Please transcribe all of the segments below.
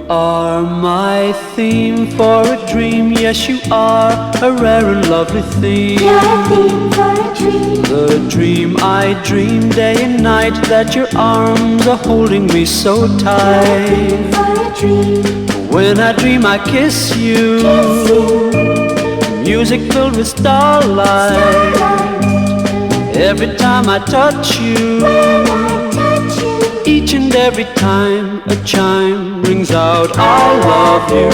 are my theme for a dream. Yes, you are a rare and lovely theme. You're a theme for a dream. The dream I dream day and night, that your arms are holding me so You're a tight. theme for a dream. When I dream I kiss you, Kiss you. music filled with starlight. Starlight. Every time I touch you, When I touch you. each and every time a chime rings out, I love you,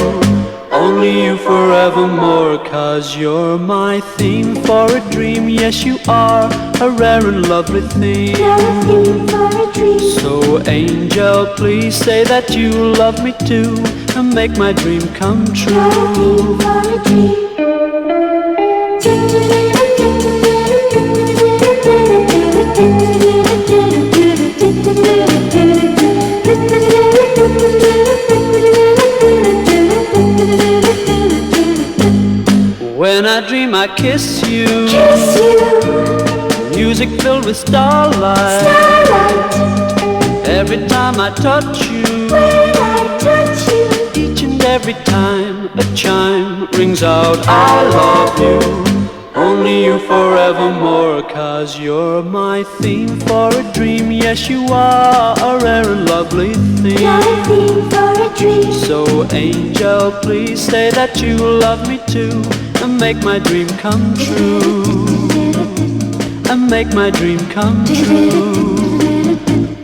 only you forevermore. 'Cause you're my theme for a dream. Yes, you are a rare and lovely theme. You're a theme for a dream. So angel, please say that you love me too, and make my dream come You're a theme true. for a dream. When I dream I kiss you, Kiss you. music filled with starlight. Starlight. Every time I touch you, When I touch you. each and every time a chime rings out, I love you, only you forevermore. 'Cause you're my theme for a dream. Yes, you are a rare and lovely You're a theme. theme for a dream. So angel, please say that you love me too, and make my dream come true, and make my dream come true.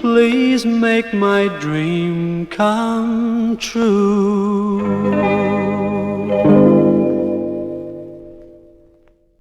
Please make my dream come true.